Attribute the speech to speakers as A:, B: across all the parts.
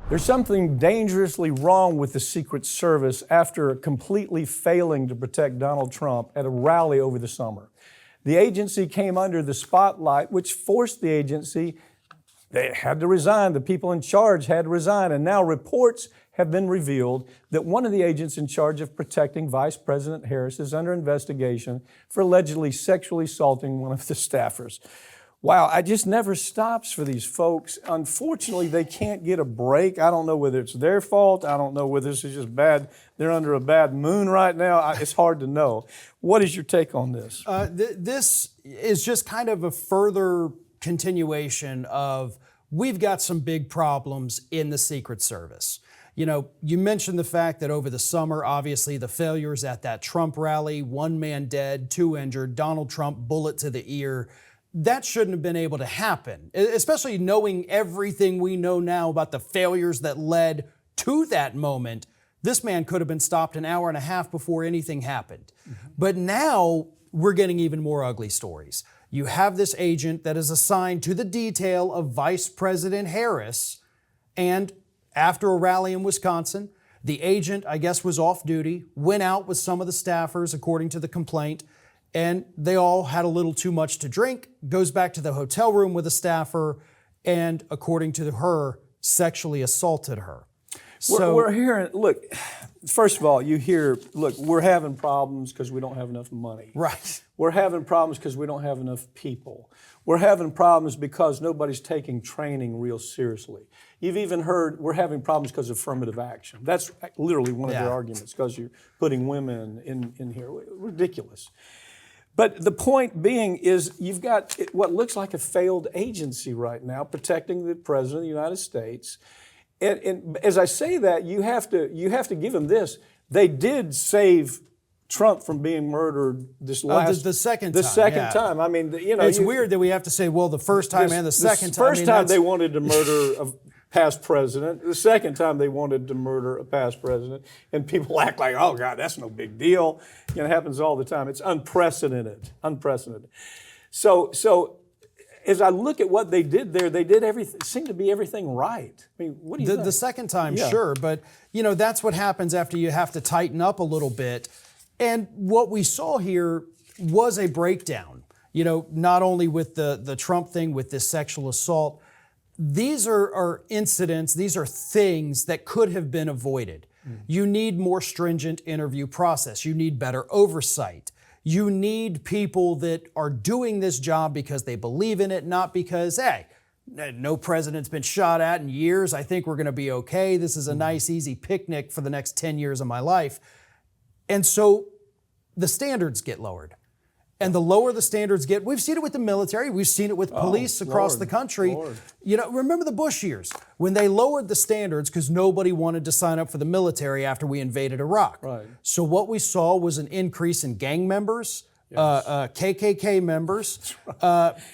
A: There's something dangerously wrong with the Secret Service after completely failing to protect Donald Trump at a rally over the summer. The agency came under the spotlight, which forced the agency, they had to resign, the people in charge had to resign, and now reports have been revealed that one of the agents in charge of protecting Vice President Harris is under investigation for allegedly sexually assaulting one of the staffers. Wow, it just never stops for these folks. Unfortunately, they can't get a break. I don't know whether it's their fault. I don't know whether this is just bad. They're under a bad moon right now. It's hard to know. What is your take on this?
B: This is just kind of a further continuation of we've got some big problems in the Secret Service. You know, you mentioned the fact that over the summer, obviously the failures at that Trump rally, 1 man dead, 2 injured, Donald Trump bullet to the ear. That shouldn't have been able to happen, especially knowing everything we know now about the failures that led to that moment. This man could have been stopped an hour and a half before anything happened. But now we're getting even more ugly stories. You have this agent that is assigned to the detail of Vice President Harris, and after a rally in Wisconsin, the agent, I guess, was off duty, went out with some of the staffers, according to the complaint, and they all had a little too much to drink, goes back to the hotel room with a staffer, and according to her, sexually assaulted her.
A: So we're hearing, look, first of all, you hear, look, we're having problems because we don't have enough money.
B: Right.
A: We're having problems because we don't have enough people. We're having problems because nobody's taking training real seriously. You've even heard we're having problems because of affirmative action. That's literally one of their arguments, because you're putting women in here. Ridiculous. But the point being is you've got what looks like a failed agency right now protecting the President of the United States. And as I say that, you have to give them this. They did save Trump from being murdered this last
B: the second
A: time. I mean, you know,
B: it's weird that we have to say, well, the first time and the second time.
A: The first time they wanted to murder a past president. The second time they wanted to murder a past president, and people act like, oh God, that's no big deal. You know, it happens all the time. It's unprecedented. So as I look at what they did there, they did everything. Seemed to be everything right. I mean, what do you think?
B: The second time, sure, but you know that's what happens after you have to tighten up a little bit. And what we saw here was a breakdown. You know, not only with the Trump thing, with this sexual assault. These are incidents, these are things that could have been avoided. You need more stringent interview process. You need better oversight. You need people that are doing this job because they believe in it, not because, hey, no president's been shot at in years. I think we're going to be okay. This is a nice, easy picnic for the next 10 years of my life. And so the standards get lowered. And the lower the standards get, we've seen it with the military, we've seen it with police across the country. You know, remember the Bush years when they lowered the standards because nobody wanted to sign up for the military after we invaded Iraq.
A: Right.
B: So what we saw was an increase in gang members, KKK members,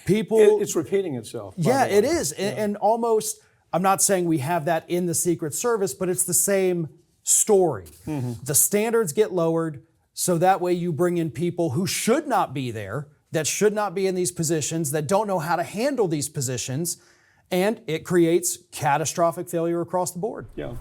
B: people.
A: It's repeating itself.
B: Yeah, it is. And almost, I'm not saying we have that in the Secret Service, but it's the same story. The standards get lowered. So that way you bring in people who should not be there, that should not be in these positions, that don't know how to handle these positions, and it creates catastrophic failure across the board.
A: Yeah.